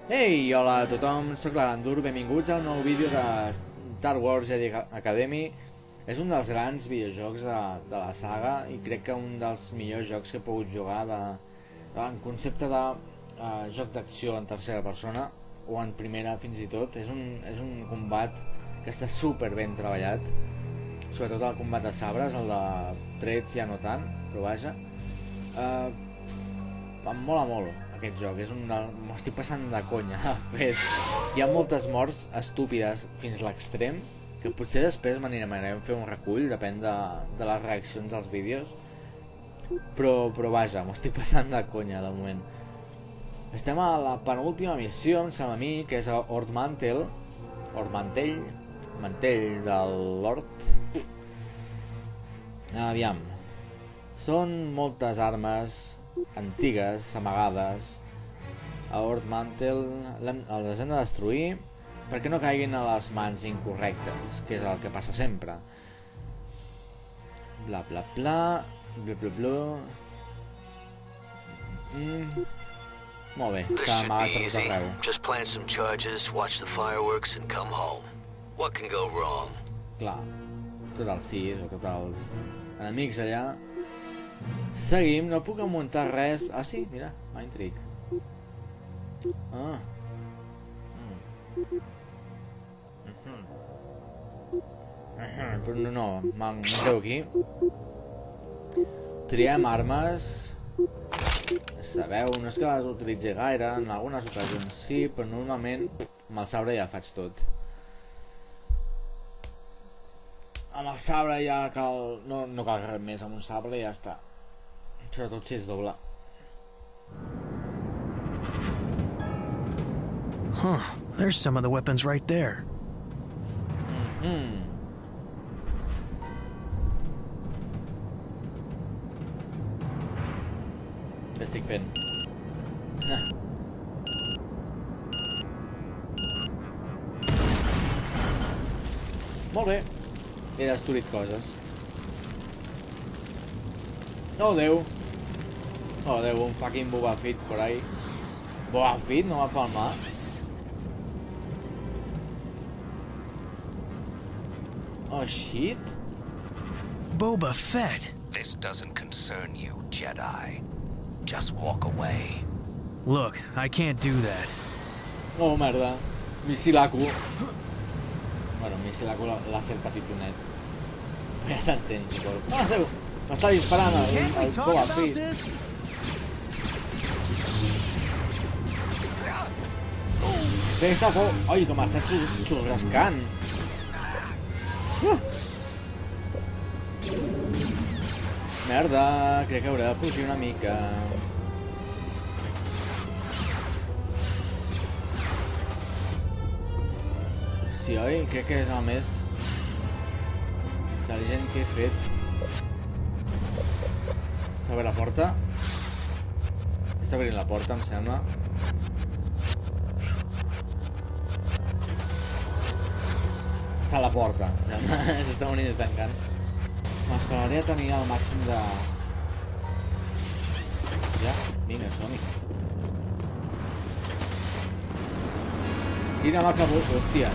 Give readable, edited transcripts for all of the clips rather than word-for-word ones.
Ei, hola a tothom, soc l'Arandur, benvinguts a un nou vídeo de Star Wars Jedi Academy. És un dels grans videojocs de la saga i crec que un dels millors jocs que he pogut jugar en concepte de joc d'acció en tercera persona o en primera fins i tot. És un combat que està super ben treballat, sobretot el combat de sabres, el de trets ja no tant, però vaja. Em mola molt aquest joc, m'estic passant de conya, de fet. Hi ha moltes morts estúpides fins a l'extrem, que potser després m'anirem a fer un recull, depèn de les reaccions als vídeos, però vaja, m'ho estic passant de conya de moment. Estem a la penúltima missió, em sembla a mi, que és Ord Mantell, mantell del Lord. Aviam, són moltes armes antigues, amagades a Ord Mantell. Les hem de destruir perquè no caiguin a les mans incorrectes, que és el que passa sempre. Bla bla bla, bla bla bla. Molt bé, està amagat per tot arreu. Just plant some charges, watch the fireworks and come home. What can go wrong? Clar, tot el Sith o tots els enemics allà. Seguim, no puc amuntar res. Ah sí, mira, Mind Trick. Però no, me'n quedo aquí. Triem armes. Sabeu, no és que les utilitzi gaire, en algunes ocasions sí, però normalment amb el sabre ja faig tot. Amb el sabre ja cal... no cal res més, amb un sabre i ja està. Sobretot si és doble. Huh, there's some of the weapons right there. Què estic fent? Molt bé. He destruït coses. Oh, Déu. Oh, Déu, un fucking Boba Fett por ahí. Boba Fett no va palmar? Oh, shit. Boba Fett! This doesn't concern you, Jedi. Just walk away. Look, I can't do that. Oh, merda. Missilaco. Bueno, Missilaco l'ha fet petitonet. Ja s'entén, suposo. Ah, Déu! M'està disparant el Boba Fett. Què està fort? Oi, com està xurrascant. Merda, crec que hauré de fugir una mica. Sí, oi? Crec que és el més intel·ligent que he fet. S'obre la porta. Està obrint la porta, em sembla. Està a la porta. S'està unint i tancant. M'esperaré a tenir el màxim de... Ja, vinga, som-hi. Tira'm el cabut, hòstia.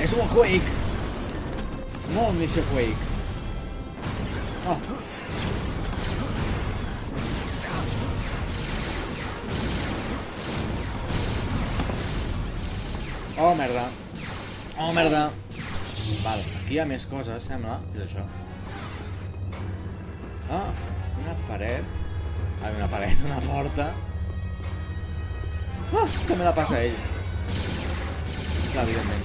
És un Quake! És molt missió Quake. Oh! Oh, merda. Oh, merda. Val, aquí hi ha més coses, sembla. Què és això? Ah, una paret. Ah, una paret, una porta. Ah, també la passa ell. Clar, evidentment.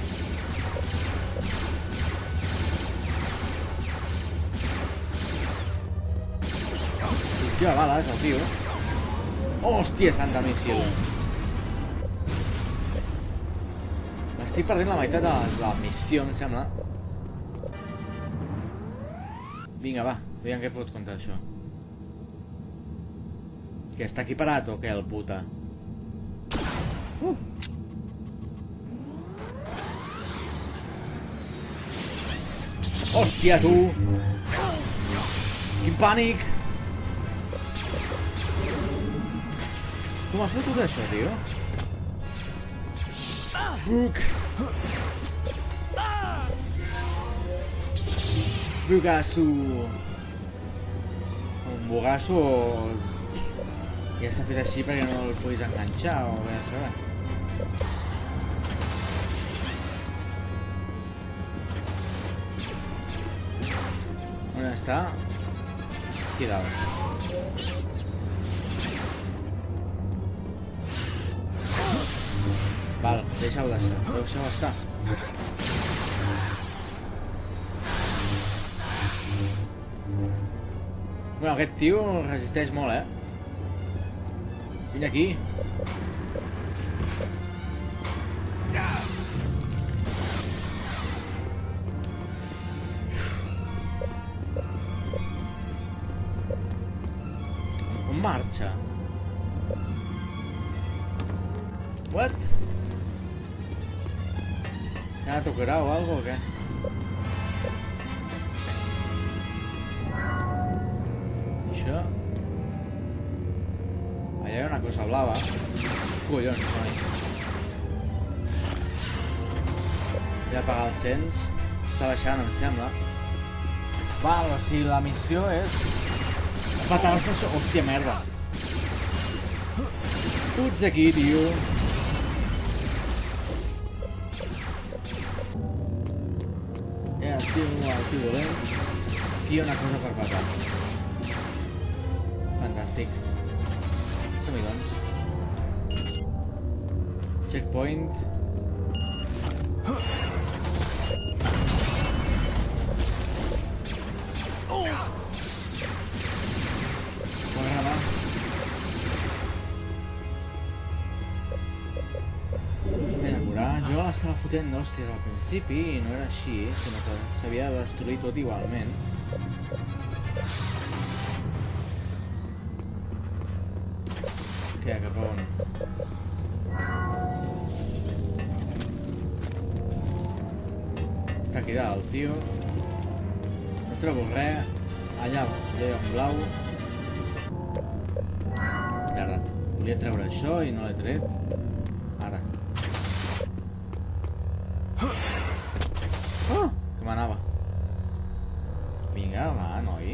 Esquiva bales, el tio. Hòstia, santa missil. Estic perdent la meitat de la missió, em sembla. Vinga, va, veiem què fot contra això. Que està aquí parat o què, el puta? Hòstia, tu! Quin pànic! Com has fotut això, tio? Buc! Bugasso! Un bugasso ja està fet així perquè no el puguis enganxar o bé a saber. On està? Aquí dalt. Val, deixa-ho estar. Deixa-ho estar. Bueno, aquest tio resisteix molt, Vine aquí. On marxa? What? ¿Se ha tocado o algo o qué? Això? Allà hi ha una cosa blava. Collons, noi. Ja apagar el cens. Està baixant, em sembla. Val, o sigui, la missió és petar-se això. Hòstia, merda. Fuig d'aquí, tio. El tio dolent. Aquí hi ha una cosa per petar. Fantàstic. Som-hi, doncs. Checkpoint. M'agrada. Ben acurat. Jo l'estava fotent d'hòsties al principi i no era així, sinó que s'havia de destruir tot igualment. Què, cap a on? Està aquí dalt, tio. No trobo res. Allà hi ha un blau. Merda. Volia treure això i no l'he tret. Ara. Oh! Que m'anava. Vinga, va, noi.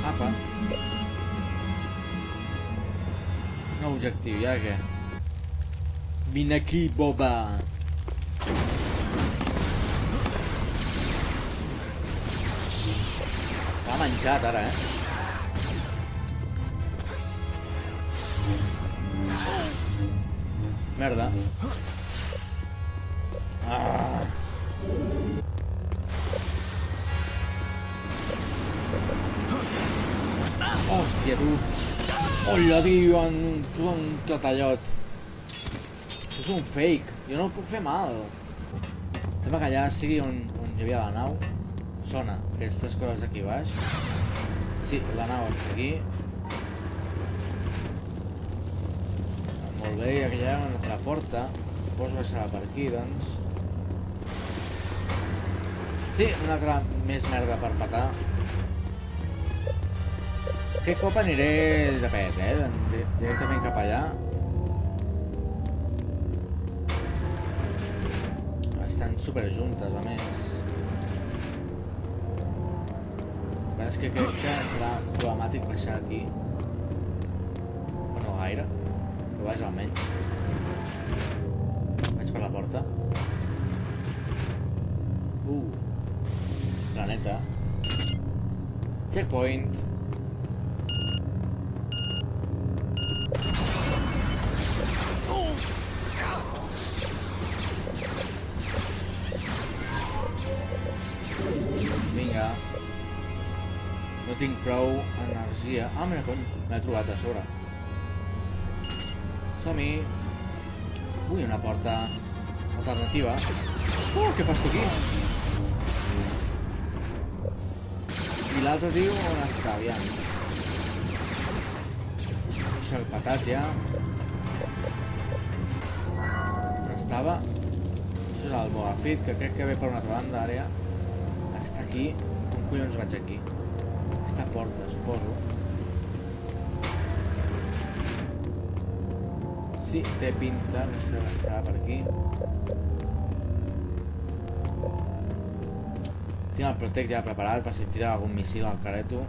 Apa. Nou objectiu, ja què? Vine aquí, boba! S'ha menjat ara, Merda. Ah. Hòstia, tu. Hola, tio, un clatallot. És un fake. Jo no el puc fer mal. Sembla que allà sigui on hi havia la nau. Sona aquestes coses aquí baix. Sí, la nau està aquí. Molt bé, i aquí hi ha una altra porta. Suposo que serà per aquí, doncs. Sí, una altra més merda per petar. Aquest cop aniré de pet, directament cap allà. Estan superjuntes, a més. És que crec que serà problemàtic baixar aquí. O no gaire, però vaja, almenys. Vaig per la porta. Planeta. Checkpoint. Vinga. No tinc prou energia. Ah, mira, cony, m'he trobat a sobre. Som-hi. Ui, una porta alternativa. Oh, què fas tu aquí? I l'altre tio on està, aviam. Això el patat ja. On estava? Això és el Boba Fett, que crec que ve per una altra banda ara ja. Està aquí. Com collons vaig aquí? Aquesta porta, suposo. Sí, té pinta que serà per aquí. Tinc el Protect ja preparat per si em tira algun missil al careto.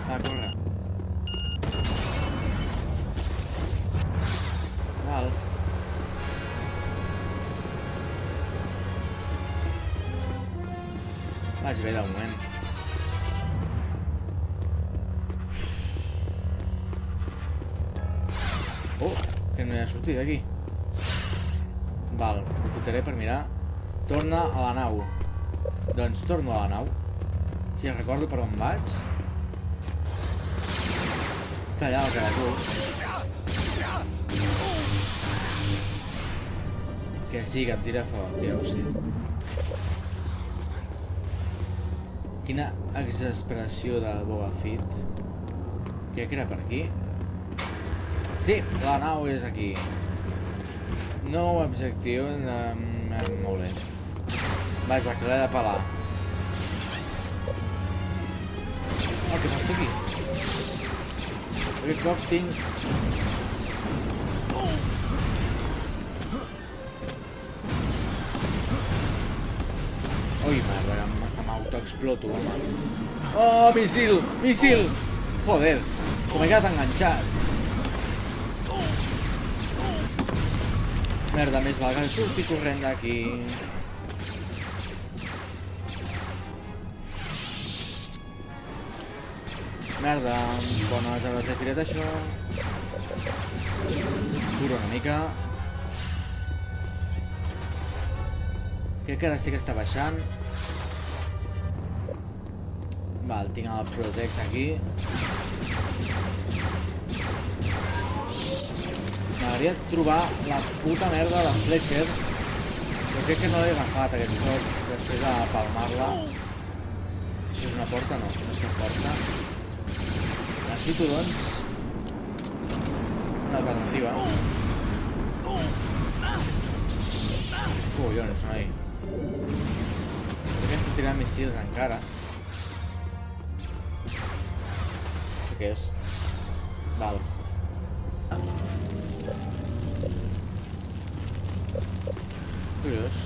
Va, corre. Val. Vaig bé de moment. Oh, que no hi ha sortit d'aquí. Val, aprofitaré per mirar. Torna a la nau. Doncs torno a la nau. Si recordo per on vaig. Està allà el caratú. Que sí, que em tira foc, tio, sí. Quina exasperació del Boba Fett. Crec que era per aquí. Sí, la nau és aquí. Nou objectiu. Molt bé. Vaja, que l'he de pelar. Oh, què fas tu aquí? Aquest cop tinc... Ui, merda, que m'autoexploto, home. Oh, missil! Missil! Joder, com he quedat enganxat. Merda, més val que surti corrent d'aquí. Merda, bones hores he tirat això. Curo una mica. Crec que ara sí que està baixant. Val, tinc el Protect aquí. M'agradaria trobar la puta merda de Fletcher, però crec que no l'he agafat aquest cop després de palmar-la. Això és una porta? No, no és cap porta. Necessito, doncs, una alternativa. Collons, noi. Crec que estic tirant missils encara. Què és? Val. Curiós.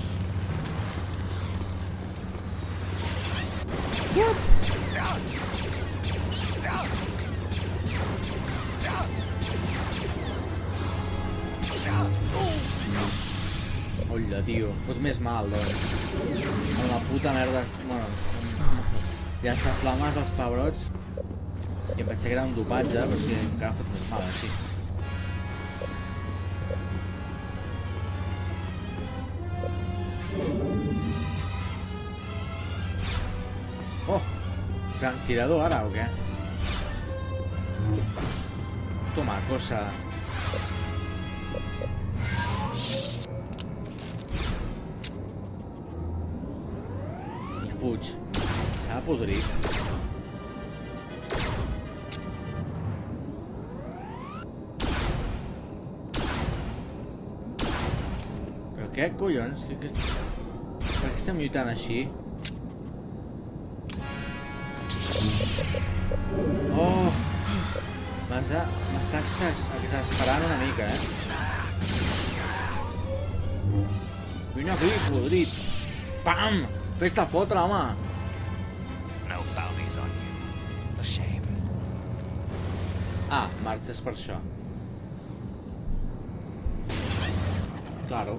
Hola, tio. Fot més mal, doncs. Amb la puta merda... Bueno... Llançaflames als pebrots. I em pensé que era un dopatge, però sí, encara fot més mal, així. Oh! Franctirador ara, o què? Toma, cosa. I fuig. S'ha podrit. Però què collons? Per què estem lluitant així? Oh! M'està exasperant una mica, Vine aquí, podrit! Pam! Fes-te fotre, home! No bounties on you. A shame. Ah, marxes per això. Claro.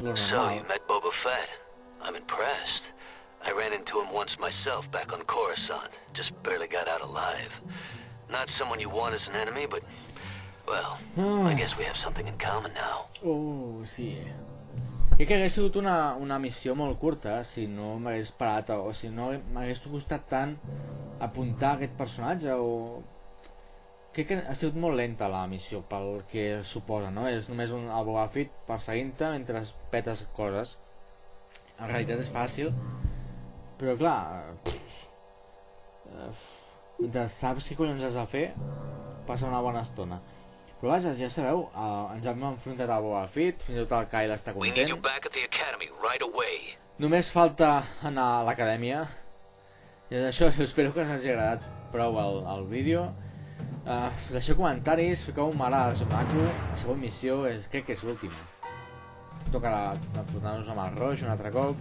Lo So, normal. you met Boba Fett. I'm impressed. I ran into him once myself back on Coruscant. Just barely got out alive. Not someone you want as an enemy, but... Well, I guess we have something in common now. Oh, sí. Crec que hagués sigut una missió molt curta si no m'hagués parat o si no m'hagués costat tant apuntar aquest personatge o... Crec que ha sigut molt lenta la missió pel que suposa, no? És només el Boba Fett perseguint-te mentre petes coses. En realitat és fàcil, però clar... mentre saps què collons has de fer, passa una bona estona. Però vaja, ja sabeu, ens hem enfrontat a Boba Fett, fins i tot el Kyle està We need you content. back at the academy right away. Només falta anar a l'acadèmia. I això, espero que us hagi agradat prou el vídeo. Deixeu comentaris, fiqueu un m'agrada si maco. La següent missió crec que és l'última. Tocarà enfrontar-nos amb el Roig un altre cop.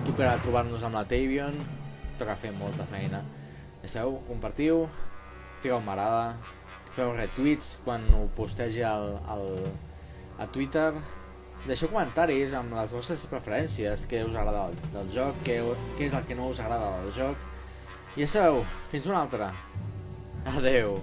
Tocarà trobar-nos amb la Tavion. Toca fer molta feina. Deixeu, compartiu, fiqueu un m'agrada, feu retweets quan ho postegi a Twitter. Deixeu comentaris amb les vostres preferències, què us agrada del joc, què és el que no us agrada del joc. I ja sabeu, fins una altra. Adeu.